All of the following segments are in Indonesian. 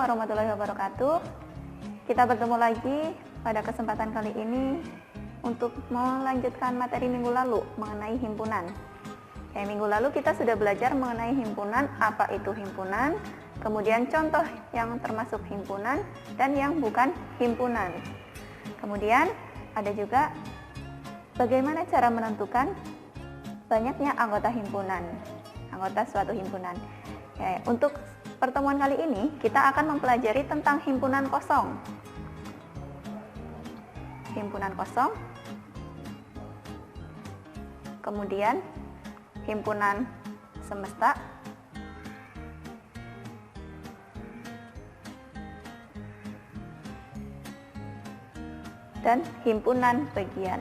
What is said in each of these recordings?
warahmatullahi wabarakatuh. Kita bertemu lagi pada kesempatan kali ini untuk melanjutkan materi minggu lalu mengenai himpunan. Minggu lalu kita sudah belajar mengenai himpunan, apa itu himpunan, kemudian contoh yang termasuk himpunan dan yang bukan himpunan. Kemudian ada juga bagaimana cara menentukan banyaknya anggota himpunan, anggota suatu himpunan. Untuk pertemuan kali ini kita akan mempelajari tentang himpunan kosong. Himpunan kosong, kemudian himpunan semesta, dan himpunan bagian.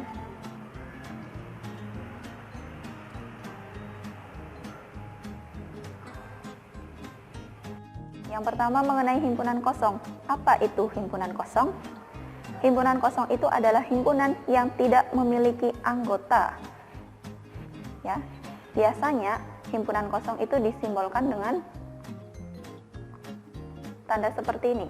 Yang pertama mengenai himpunan kosong. Apa itu himpunan kosong? Himpunan kosong itu adalah himpunan yang tidak memiliki anggota. Ya, biasanya himpunan kosong itu disimbolkan dengan tanda seperti ini.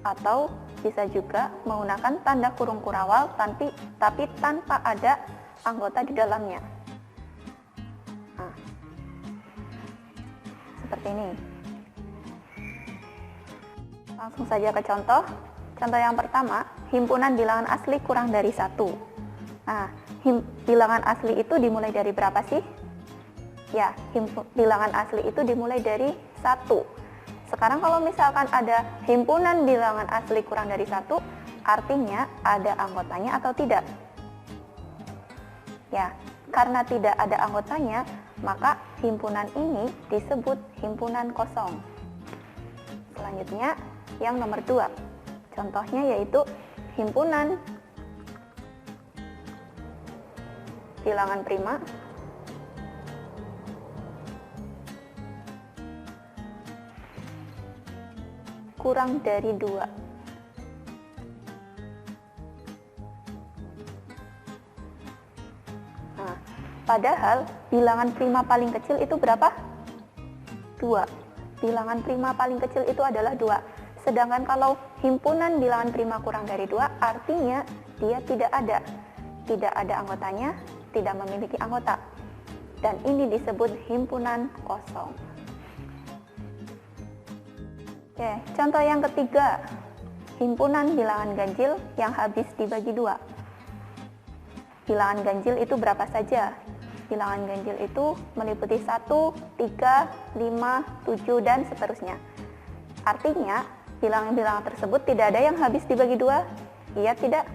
Atau bisa juga menggunakan tanda kurung kurawal tapi tanpa ada anggota di dalamnya. Seperti ini. Langsung saja ke contoh. Contoh yang pertama, himpunan bilangan asli kurang dari 1. Nah, bilangan asli itu dimulai dari berapa sih? Ya, bilangan asli itu dimulai dari 1. Sekarang kalau misalkan ada himpunan bilangan asli kurang dari 1, artinya ada anggotanya atau tidak? Ya, karena tidak ada anggotanya, maka himpunan ini disebut himpunan kosong. Selanjutnya, yang nomor 2. Contohnya yaitu himpunan bilangan prima kurang dari 2. Padahal bilangan prima paling kecil itu berapa? 2. Bilangan prima paling kecil itu adalah 2. Sedangkan kalau himpunan bilangan prima kurang dari 2, artinya dia tidak ada anggotanya, tidak memiliki anggota. Dan ini disebut himpunan kosong. Oke, contoh yang ketiga, himpunan bilangan ganjil yang habis dibagi 2. Bilangan ganjil itu berapa saja? Bilangan ganjil itu meliputi 1, 3, 5, 7, dan seterusnya. Artinya, bilangan-bilangan tersebut tidak ada yang habis dibagi 2? Iya, tidak.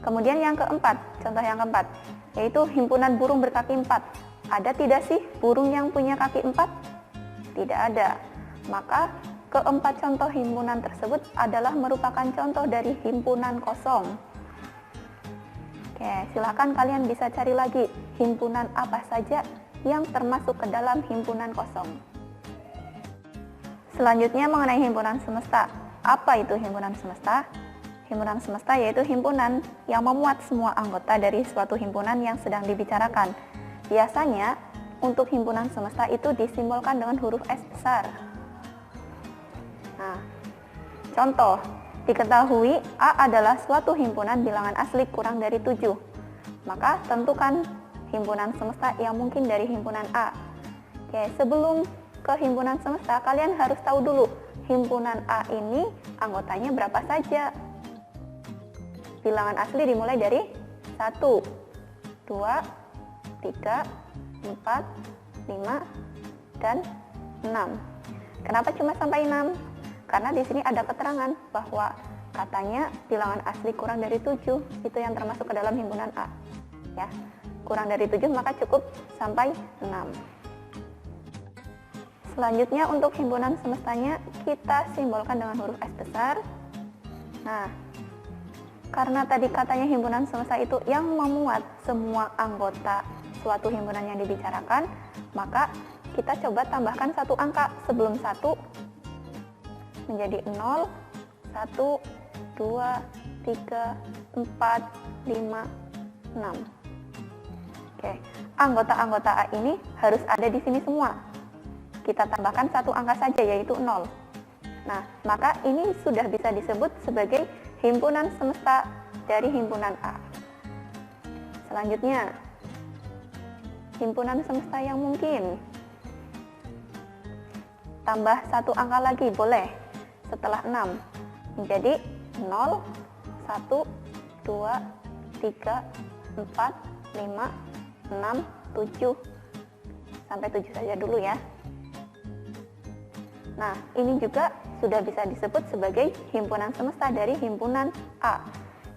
Kemudian yang keempat, contoh yang keempat, yaitu himpunan burung berkaki 4. Ada tidak sih burung yang punya kaki 4? Tidak ada. Maka, keempat contoh himpunan tersebut adalah merupakan contoh dari himpunan kosong. Oke, silakan kalian bisa cari lagi himpunan apa saja yang termasuk ke dalam himpunan kosong. Selanjutnya mengenai himpunan semesta. Apa itu himpunan semesta? Himpunan semesta yaitu himpunan yang memuat semua anggota dari suatu himpunan yang sedang dibicarakan. Biasanya untuk himpunan semesta itu disimbolkan dengan huruf S besar. Nah, contoh. Diketahui A adalah suatu himpunan bilangan asli kurang dari 7. Maka tentukan himpunan semesta yang mungkin dari himpunan A. Oke, sebelum ke himpunan semesta, kalian harus tahu dulu himpunan A ini anggotanya berapa saja. Bilangan asli dimulai dari 1, 2, 3, 4, 5, dan 6. Kenapa cuma sampai 6? Karena di sini ada keterangan bahwa katanya bilangan asli kurang dari 7, itu yang termasuk ke dalam himpunan A. Ya, kurang dari 7 maka cukup sampai 6. Selanjutnya untuk himpunan semestanya kita simbolkan dengan huruf S besar. Nah, karena tadi katanya himpunan semesta itu yang memuat semua anggota suatu himpunan yang dibicarakan, maka kita coba tambahkan satu angka sebelum 1 menjadi 0, 1, 2, 3, 4, 5, 6. Oke, anggota-anggota A ini harus ada di sini semua. kita tambahkan satu angka saja, yaitu 0. Nah, maka ini sudah bisa disebut sebagai himpunan semesta dari himpunan A. Selanjutnya, himpunan semesta yang mungkin. Tambah satu angka lagi boleh setelah 6 menjadi 0, 1, 2, 3, 4, 5, 6, 7. Sampai 7 saja dulu ya. Nah, ini juga sudah bisa disebut sebagai himpunan semesta dari himpunan A.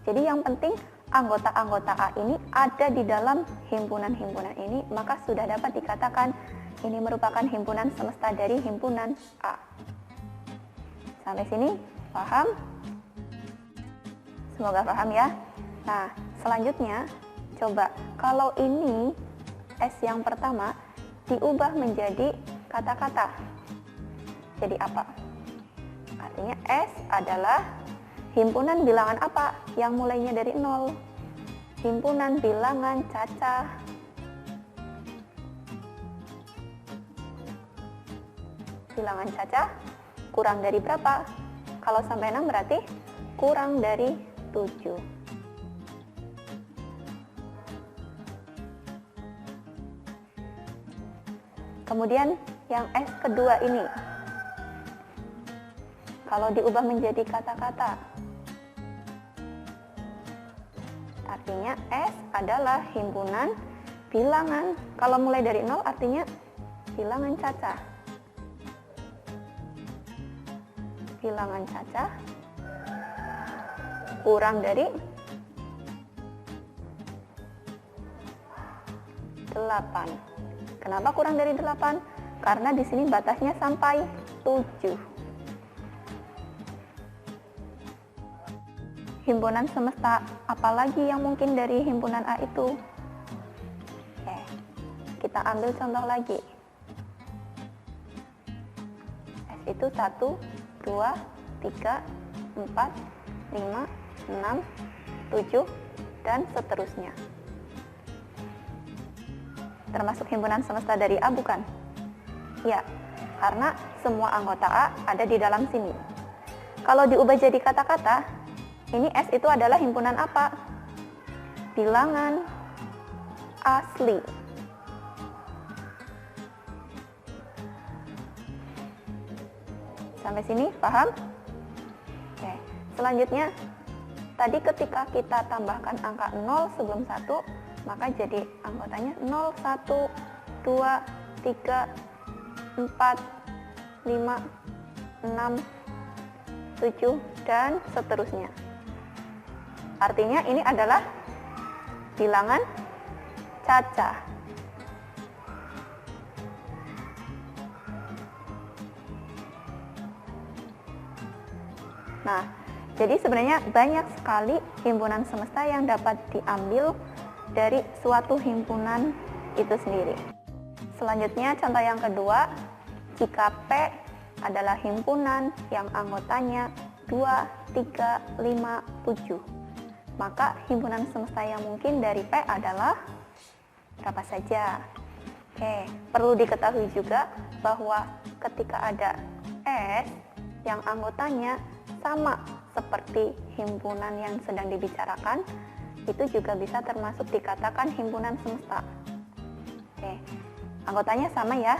Jadi yang penting anggota-anggota A ini ada di dalam himpunan-himpunan ini, maka sudah dapat dikatakan ini merupakan himpunan semesta dari himpunan A. Sampai sini paham? Semoga paham ya. Nah, selanjutnya coba kalau ini S yang pertama diubah menjadi kata-kata. Jadi apa? Artinya S adalah himpunan bilangan apa yang mulainya dari 0? Himpunan bilangan cacah. Bilangan cacah kurang dari berapa? Kalau sampai 6 berarti kurang dari 7. Kemudian yang S kedua ini, kalau diubah menjadi kata-kata, artinya S adalah himpunan bilangan. Kalau mulai dari 0 artinya bilangan cacah. Bilangan cacah kurang dari 8. Kenapa kurang dari 8? Karena di sini batasnya sampai 7. Himpunan semesta apalagi yang mungkin dari himpunan A itu? Oke, kita ambil contoh lagi. S itu 1, 2, 3, 4, 5, 6, 7, dan seterusnya. Termasuk himpunan semesta dari A bukan? Ya, karena semua anggota A ada di dalam sini. Kalau diubah jadi kata-kata, ini S itu adalah himpunan apa? Bilangan asli. Sampai sini paham? Oke, selanjutnya tadi ketika kita tambahkan angka 0 sebelum 1, maka jadi anggotanya 0, 1, 2, 3, 4, 5, 6, 7, dan seterusnya. Artinya ini adalah bilangan cacah. Nah, jadi sebenarnya banyak sekali himpunan semesta yang dapat diambil dari suatu himpunan itu sendiri. Selanjutnya contoh yang kedua, jika P adalah himpunan yang anggotanya 2, 3, 5, 7, maka himpunan semesta yang mungkin dari P adalah berapa saja? Oke, perlu diketahui juga bahwa ketika ada S yang anggotanya sama seperti himpunan yang sedang dibicarakan, itu juga bisa termasuk dikatakan himpunan semesta. Oke, anggotanya sama ya.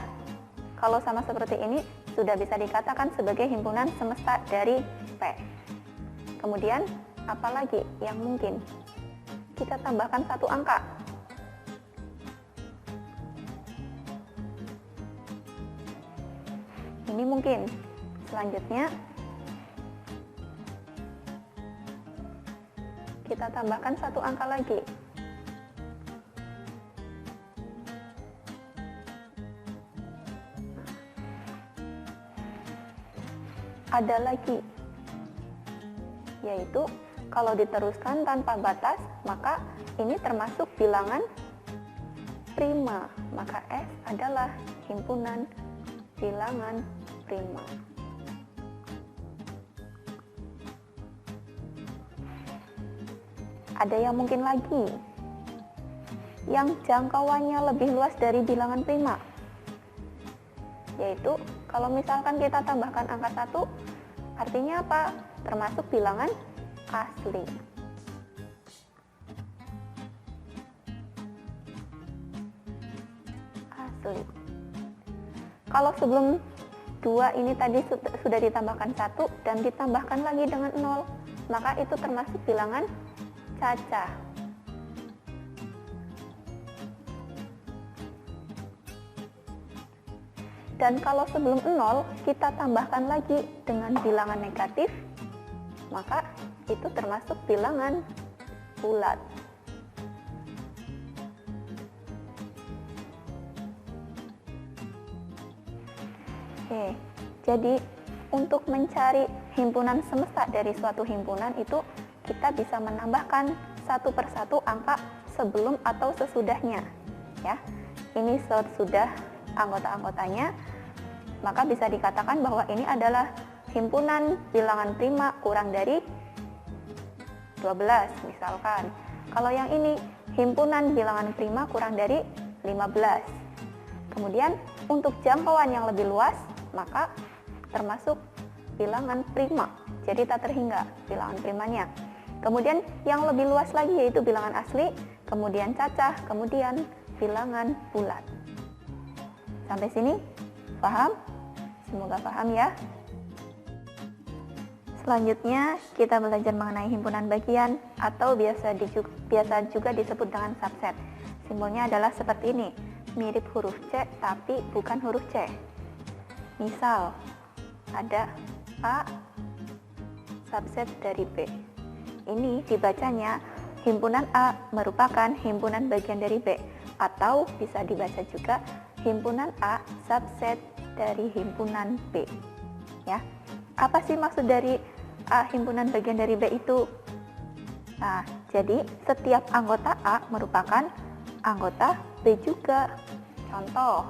Kalau sama seperti ini, sudah bisa dikatakan sebagai himpunan semesta dari P. Kemudian, apalagi yang mungkin? Kita tambahkan satu angka. Ini mungkin. Selanjutnya, kita tambahkan satu angka lagi. Ada lagi, yaitu kalau diteruskan tanpa batas, maka ini termasuk bilangan prima. Maka S adalah himpunan bilangan prima. Ada yang mungkin lagi, yang jangkauannya lebih luas dari bilangan prima. yaitu kalau misalkan kita tambahkan angka 1, artinya apa? Termasuk bilangan asli. Asli. Kalau sebelum 2 ini tadi sudah ditambahkan 1 dan ditambahkan lagi dengan 0, maka itu termasuk bilangan cacah. Dan kalau sebelum 0 kita tambahkan lagi dengan bilangan negatif, maka itu termasuk bilangan bulat. Oke, jadi untuk mencari himpunan semesta dari suatu himpunan itu kita bisa menambahkan satu persatu angka sebelum atau sesudahnya. Ya, ini sesudah anggota-anggotanya, maka bisa dikatakan bahwa ini adalah himpunan bilangan prima kurang dari 12 misalkan. Kalau yang ini himpunan bilangan prima kurang dari 15. Kemudian untuk jangkauan yang lebih luas, maka termasuk bilangan prima, jadi tak terhingga bilangan primanya. Kemudian yang lebih luas lagi yaitu bilangan asli, kemudian cacah, kemudian bilangan bulat. Sampai sini paham? Semoga paham ya. Selanjutnya kita belajar mengenai himpunan bagian atau biasa juga disebut dengan subset. Simbolnya adalah seperti ini, mirip huruf C tapi bukan huruf C. Misal ada A subset dari B. Ini dibacanya himpunan A merupakan himpunan bagian dari B, atau bisa dibaca juga himpunan A subset dari himpunan B. Ya. Apa sih maksud dari A himpunan bagian dari B itu? Nah, jadi setiap anggota A merupakan anggota B juga. Contoh,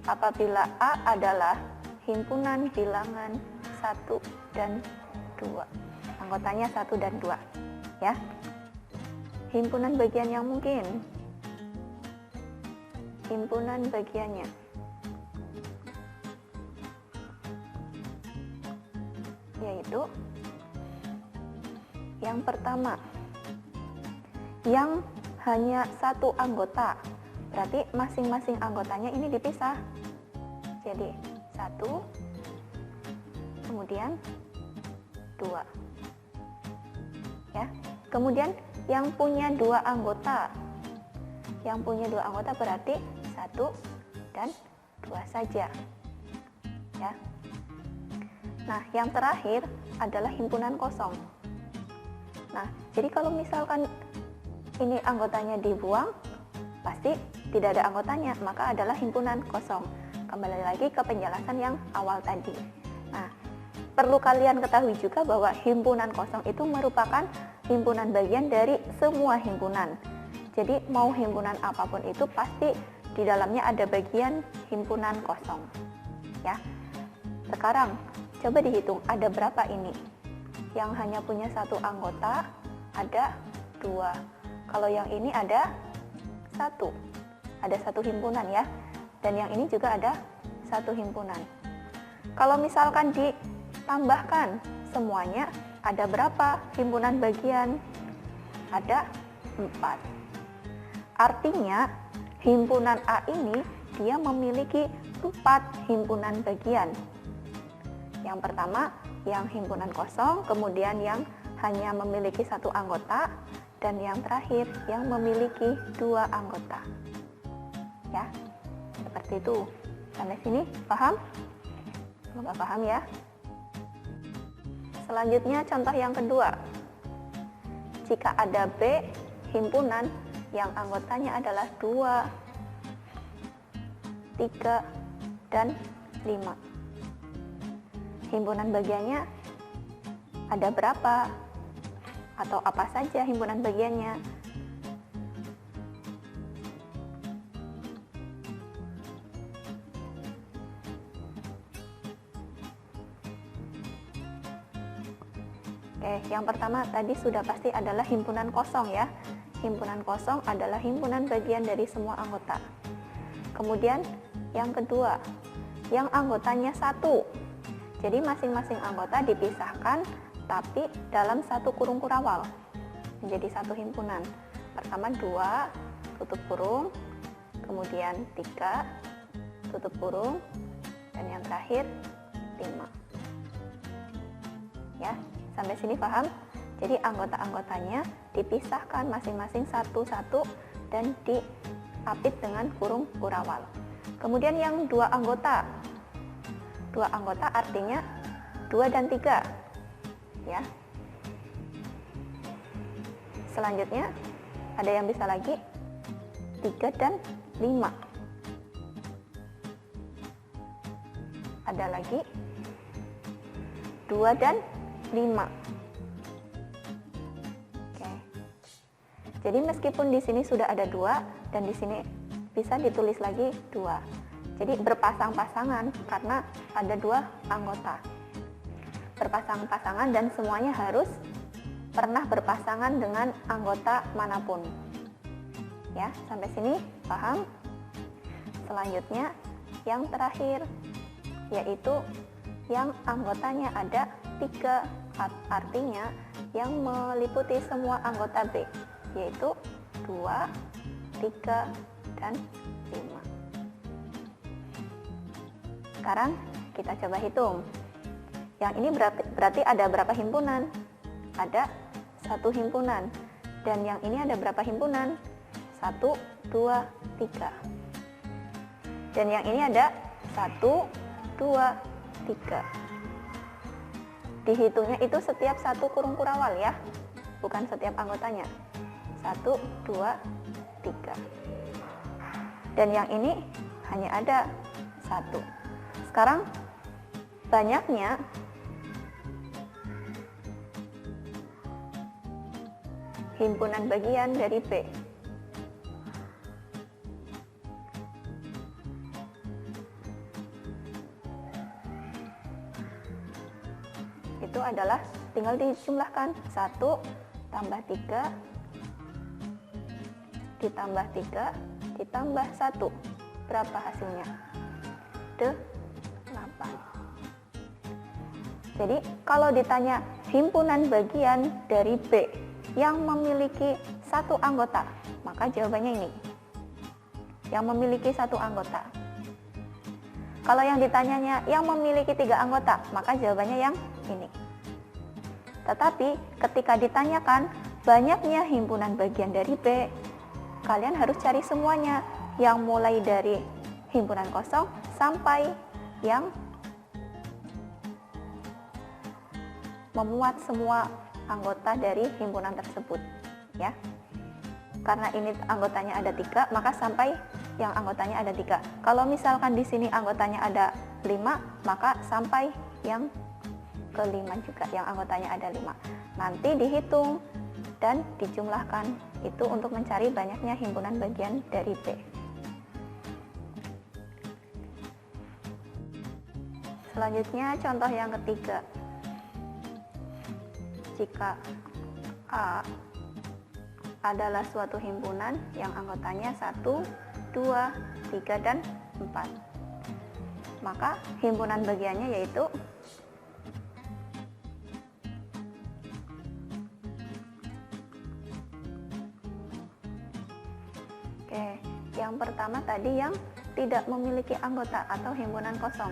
apabila A adalah himpunan bilangan 1 dan 2. Anggotanya 1 dan 2. Ya. Himpunan bagian yang mungkin. Himpunan bagiannya. Yaitu yang pertama, yang hanya satu anggota. Berarti masing-masing anggotanya ini dipisah. Jadi 1, kemudian 2. Ya. Kemudian yang punya 2 anggota. Yang punya 2 anggota berarti 1 dan 2 saja. Ya. Nah, yang terakhir adalah himpunan kosong. Nah, jadi kalau misalkan ini anggotanya dibuang, pasti tidak ada anggotanya, maka adalah himpunan kosong. Kembali lagi ke penjelasan yang awal tadi. Nah, perlu kalian ketahui juga bahwa himpunan kosong itu merupakan himpunan bagian dari semua himpunan. Jadi mau himpunan apapun itu pasti di dalamnya ada bagian himpunan kosong. Ya. Sekarang coba dihitung ada berapa ini? Yang hanya punya 1 anggota ada 2. Kalau yang ini ada 1. Ada 1 himpunan ya. Dan yang ini juga ada 1 himpunan. Kalau misalkan ditambahkan semuanya, ada berapa himpunan bagian? Ada 4. Artinya himpunan A ini dia memiliki 4 himpunan bagian. Yang pertama yang himpunan kosong, kemudian yang hanya memiliki 1 anggota, dan yang terakhir yang memiliki 2 anggota. Ya, seperti itu. Sampai sini paham? Semoga paham ya. Selanjutnya contoh yang kedua. Jika ada B himpunan yang anggotanya adalah 2, 3, dan 5. Himpunan bagiannya ada berapa? Atau apa saja himpunan bagiannya? Oke, yang pertama tadi sudah pasti adalah himpunan kosong ya. himpunan kosong adalah himpunan bagian dari semua anggota. Kemudian yang kedua, yang anggotanya satu. Jadi masing-masing anggota dipisahkan tapi dalam satu kurung kurawal menjadi satu himpunan. Pertama 2 tutup kurung, kemudian 3 tutup kurung, dan yang terakhir 5. Ya, sampai sini paham? Jadi anggota-anggotanya dipisahkan masing-masing satu-satu dan diapit dengan kurung kurawal. Kemudian yang 2 anggota. 2 anggota artinya 2 dan 3. Ya. Selanjutnya ada yang bisa lagi 3 dan 5. Ada lagi 2 dan 5. Oke. Jadi meskipun di sini sudah ada 2 dan di sini bisa ditulis lagi 2. Jadi berpasang-pasangan karena ada 2 anggota. Berpasang-pasangan dan semuanya harus pernah berpasangan dengan anggota manapun. Ya, sampai sini paham? Selanjutnya yang terakhir yaitu yang anggotanya ada 3, artinya yang meliputi semua anggota B, yaitu 2, 3, dan 5. Sekarang kita coba hitung. Yang ini berarti ada berapa himpunan? Ada 1 himpunan. Dan yang ini ada berapa himpunan? 1, 2, 3. Dan yang ini ada 1, 2, 3. Dihitungnya itu setiap satu kurung kurawal ya, bukan setiap anggotanya. 1, 2, 3. Dan yang ini hanya ada 1. Sekarang banyaknya himpunan bagian dari B. Itu adalah tinggal dijumlahkan 1 tambah 3 ditambah 3 ditambah 1. Berapa hasilnya? 8. Jadi kalau ditanya himpunan bagian dari B yang memiliki 1 anggota, maka jawabannya ini. Yang memiliki 1 anggota. Kalau yang ditanyanya yang memiliki 3 anggota, maka jawabannya yang ini. Tetapi ketika ditanyakan banyaknya himpunan bagian dari B, kalian harus cari semuanya, yang mulai dari himpunan kosong sampai yang memuat semua anggota dari himpunan tersebut, ya. Karena ini anggotanya ada 3, maka sampai yang anggotanya ada 3. Kalau misalkan di sini anggotanya ada 5, maka sampai yang ke-5 juga, yang anggotanya ada 5. Nanti dihitung dan dijumlahkan itu untuk mencari banyaknya himpunan bagian dari B. Selanjutnya contoh yang ketiga. Jika A adalah suatu himpunan yang anggotanya 1, 2, 3, dan 4, maka himpunan bagiannya yaitu yang pertama tadi yang tidak memiliki anggota atau himpunan kosong.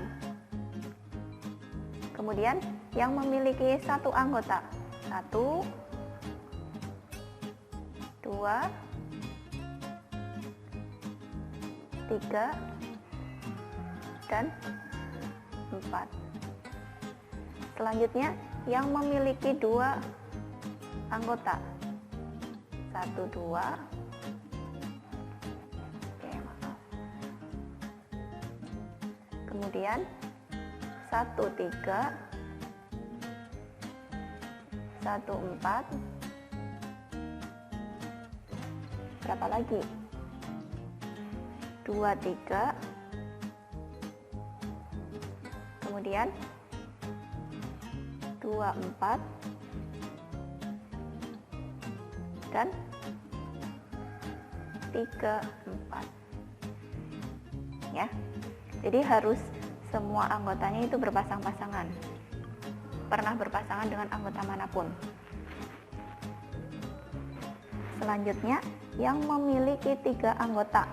Kemudian yang memiliki 1 anggota. 1, 2, 3, dan 4. Selanjutnya yang memiliki 2 anggota. 1, 2. Kemudian 1, 3, 1, 4. Berapa lagi? 2, 3. Kemudian 2, 4. Dan 3, 4. Ya. Jadi harus semua anggotanya itu berpasang-pasangan. Pernah berpasangan dengan anggota manapun. Selanjutnya, yang memiliki 3 anggota.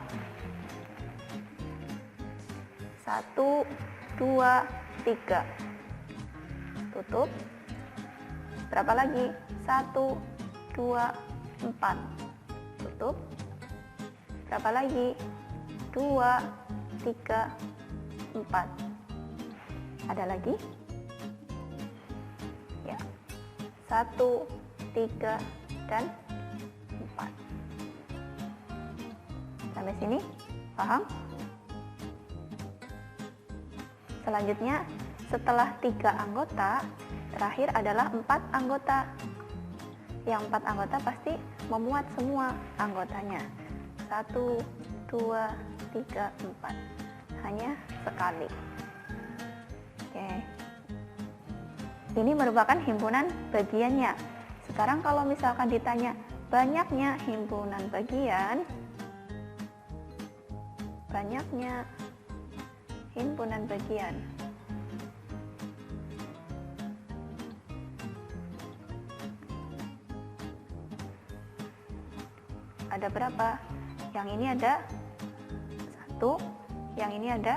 1, 2, 3. Tutup. Berapa lagi? 1, 2, 4. Tutup. Berapa lagi? 2, 3, 4. Ada lagi? Ya. 1, 3, dan 4. Sampai sini paham? Selanjutnya, setelah 3 anggota, terakhir adalah 4 anggota. Yang 4 anggota pasti memuat semua anggotanya. 1, 2, 3, 4. Hanya sekali. Oke. Ini merupakan himpunan bagiannya. Sekarang kalau misalkan ditanya banyaknya himpunan bagian, banyaknya himpunan bagian. Ada berapa? Yang ini ada 1, yang ini ada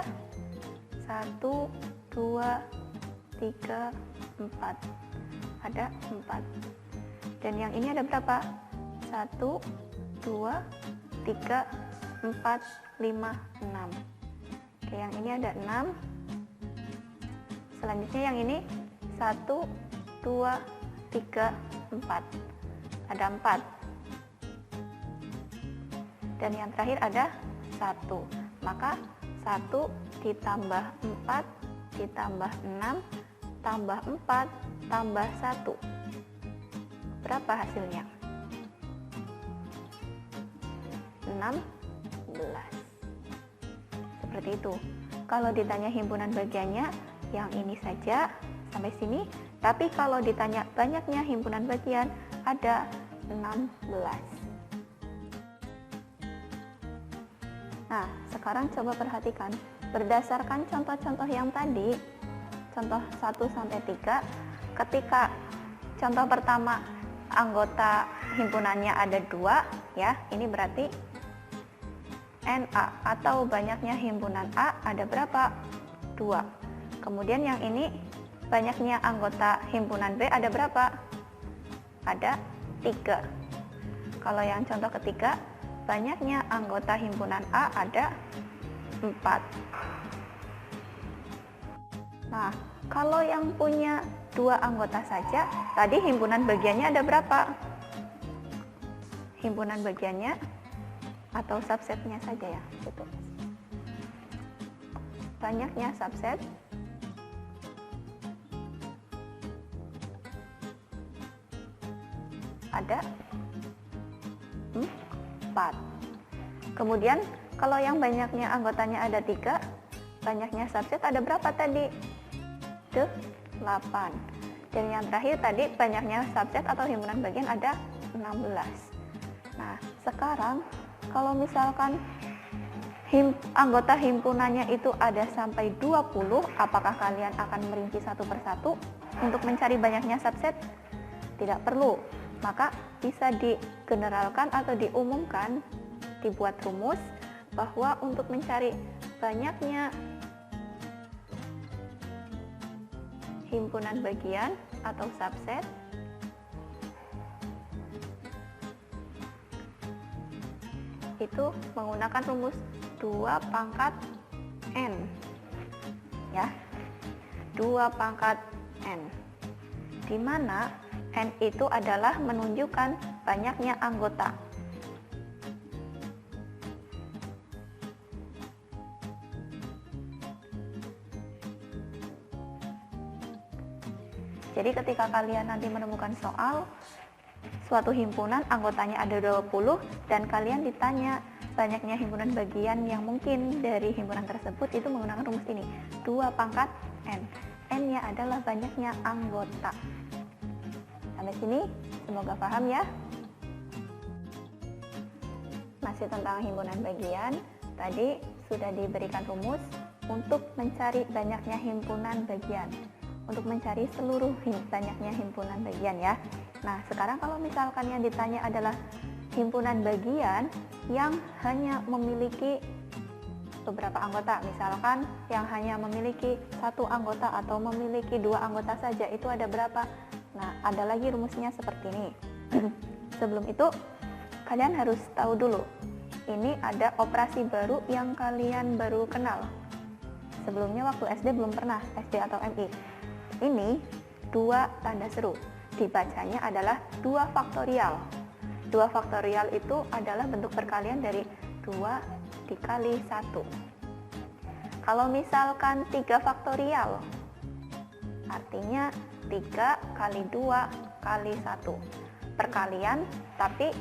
1, 2, 3, 4. Ada 4. Dan yang ini ada berapa? 1, 2, 3, 4, 5, 6. Oke, yang ini ada 6. Selanjutnya yang ini 1, 2, 3, 4. Ada 4. Dan yang terakhir ada 1. Maka 1 ditambah 4 ditambah 6 tambah 4 tambah 1. Berapa hasilnya? 16. Seperti itu. Kalau ditanya himpunan bagiannya, yang ini saja sampai sini. Tapi kalau ditanya banyaknya himpunan bagian, ada 16. Nah, sekarang coba perhatikan. Berdasarkan contoh-contoh yang tadi, contoh 1 sampai 3, ketika contoh pertama anggota himpunannya ada 2, ya, ini berarti NA atau banyaknya himpunan A ada berapa? 2. Kemudian yang ini banyaknya anggota himpunan B ada berapa? Ada 3. Kalau yang contoh ketiga, banyaknya anggota himpunan A ada 4. Nah, kalau yang punya 2 anggota saja, tadi himpunan bagiannya ada berapa? Himpunan bagiannya atau subsetnya saja ya, gitu. Banyaknya subset ada 4. Kemudian kalau yang banyaknya anggotanya ada 3, banyaknya subset ada berapa tadi? 8. Dan yang terakhir tadi banyaknya subset atau himpunan bagian ada 16. Nah, sekarang kalau misalkan anggota himpunannya itu ada sampai 20, apakah kalian akan merinci satu persatu untuk mencari banyaknya subset? Tidak perlu. Maka bisa digeneralkan atau diumumkan, dibuat rumus bahwa untuk mencari banyaknya himpunan bagian atau subset, itu menggunakan rumus 2 pangkat N, ya, 2 pangkat N, di mana N itu adalah menunjukkan banyaknya anggota. Jadi ketika kalian nanti menemukan soal suatu himpunan anggotanya ada 20 dan kalian ditanya banyaknya himpunan bagian yang mungkin dari himpunan tersebut, itu menggunakan rumus ini, 2 pangkat N. N-nya adalah banyaknya anggota. Sampai sini semoga paham ya. Nah, masih tentang himpunan bagian. Tadi sudah diberikan rumus untuk mencari banyaknya himpunan bagian, untuk mencari seluruh banyaknya himpunan bagian ya. Nah, sekarang kalau misalkan yang ditanya adalah himpunan bagian yang hanya memiliki beberapa anggota, misalkan yang hanya memiliki satu anggota atau memiliki dua anggota saja, itu ada berapa? Nah, ada lagi rumusnya seperti ini. Sebelum itu, kalian harus tahu dulu, ini ada operasi baru yang kalian baru kenal. Sebelumnya waktu SD belum pernah, SD atau MI. Ini dua tanda seru, dibacanya adalah 2 faktorial. 2 faktorial itu adalah bentuk perkalian dari 2 dikali 1. Kalau misalkan 3 faktorial, artinya 3 kali 2 kali 1. Perkalian, tapi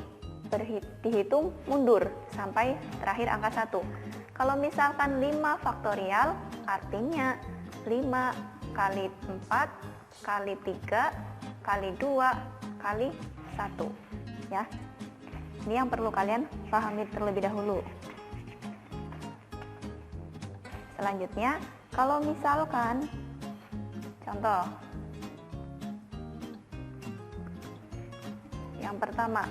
dihitung mundur sampai terakhir angka 1. Kalau misalkan 5 faktorial, artinya 5 kali 4 kali 3 kali 2 kali 1. Ya. Ini yang perlu kalian pahami terlebih dahulu. Selanjutnya, kalau misalkan contoh yang pertama,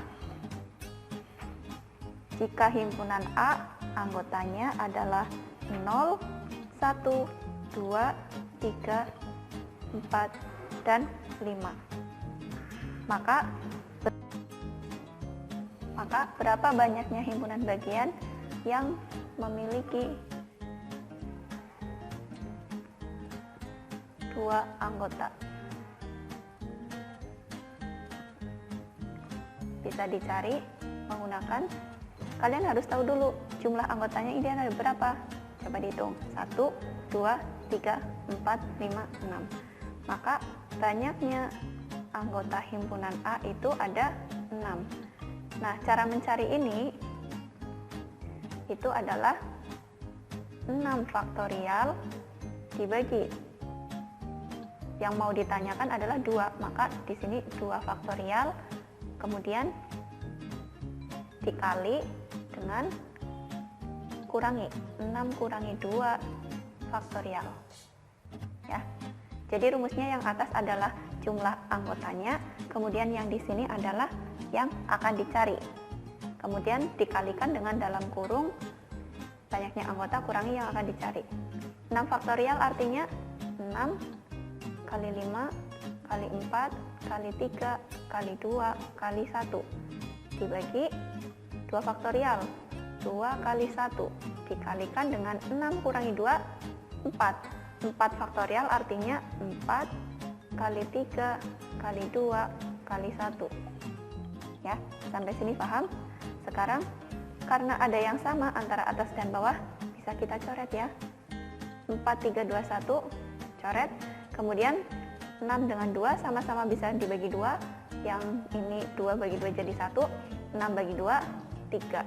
jika himpunan A anggotanya adalah 0, 1, 2, 3, 4, dan 5, maka berapa banyaknya himpunan bagian yang memiliki 2 anggota? Bisa dicari menggunakan, kalian harus tahu dulu jumlah anggotanya ini ada berapa. Coba dihitung, 1, 2, 3, 4, 5, 6. Maka banyaknya anggota himpunan A itu ada 6. Nah, cara mencari ini itu adalah 6 faktorial dibagi. Yang mau ditanyakan adalah 2, maka di sini 2 faktorial, kemudian dikali dengan kurangi 6 kurangi 2 faktorial. Ya. Jadi rumusnya yang atas adalah jumlah anggotanya, kemudian yang di sini adalah yang akan dicari. Kemudian dikalikan dengan dalam kurung banyaknya anggota kurangi yang akan dicari. 6 faktorial artinya 6 kali 5 kali 4 kali 3 kali 2 kali 1 dibagi 2 faktorial, 2 kali 1 dikalikan dengan 6 kurangi 2, 4. 4 faktorial artinya 4 kali 3 kali 2 kali 1. Ya, sampai sini paham? Sekarang karena ada yang sama antara atas dan bawah, bisa kita coret ya. 4, 3, 2, 1, coret. Kemudian 6 dengan 2 sama-sama bisa dibagi 2. Yang ini 2 bagi 2 jadi 1, 6 bagi 2, 3.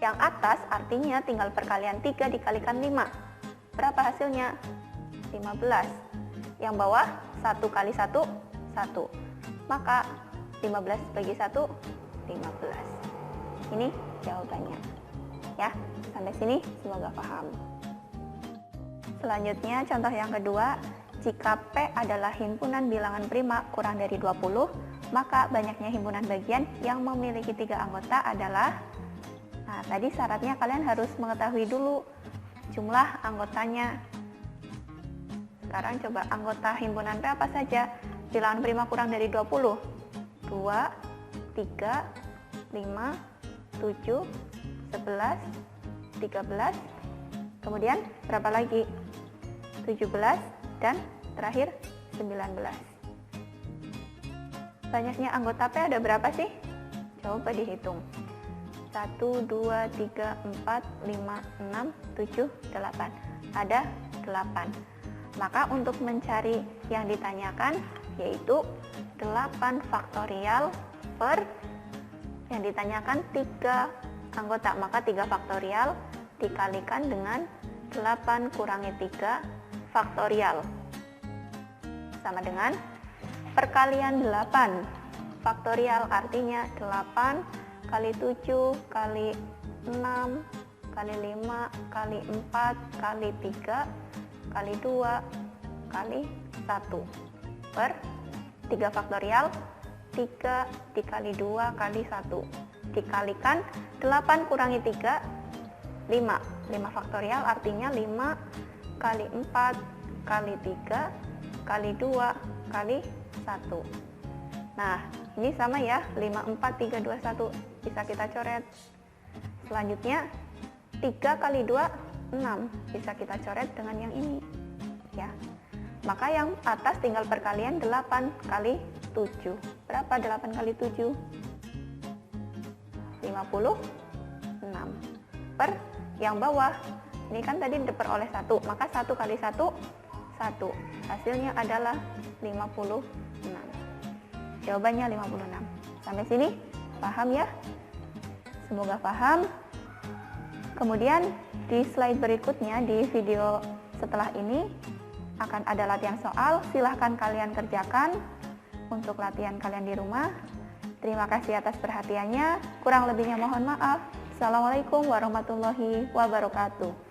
Yang atas artinya tinggal perkalian 3 dikalikan 5. Berapa hasilnya? 15. Yang bawah 1 kali 1, 1. Maka 15 bagi 1, 15. Ini jawabannya. Ya, sampai sini semoga paham. Selanjutnya contoh yang kedua, jika P adalah himpunan bilangan prima kurang dari 20, maka banyaknya himpunan bagian yang memiliki 3 anggota adalah, nah tadi syaratnya kalian harus mengetahui dulu jumlah anggotanya. Sekarang coba anggota himpunan P apa saja? Bilangan prima kurang dari 20. 2, 3, 5, 7, 11, 13. Kemudian berapa lagi? 17 dan terakhir 19. Banyaknya anggota P ada berapa sih? Coba dihitung. 1, 2, 3, 4, 5, 6, 7, 8. Ada 8. Maka untuk mencari yang ditanyakan yaitu 8 faktorial per yang ditanyakan 3 anggota. Maka 3 faktorial dikalikan dengan 8 kurangi 3 faktorial. Sama dengan perkalian 8 faktorial artinya 8 kali 7, kali 6, kali 5, kali 4, kali 3, kali 2, kali 1 per 3 faktorial 3 dikali 2 kali 1 dikalikan 8 kurangi 3 5 faktorial artinya 5 kali 4 kali 3 kali 2 kali 1. Nah, ini sama ya, 5, 4, 3, 2, 1 bisa kita coret. Selanjutnya 3 kali 2 6 bisa kita coret dengan yang ini ya. Maka yang atas tinggal perkalian 8 kali 7. Berapa 8 kali 7? 56 per yang bawah. Ini kan tadi diperoleh 1, maka 1 kali 1 1. Hasilnya adalah 56. Jawabannya 56. Sampai sini paham ya? Semoga paham. Kemudian di slide berikutnya di video setelah ini akan ada latihan soal, silahkan kalian kerjakan untuk latihan kalian di rumah. Terima kasih atas perhatiannya, kurang lebihnya mohon maaf. Assalamualaikum warahmatullahi wabarakatuh.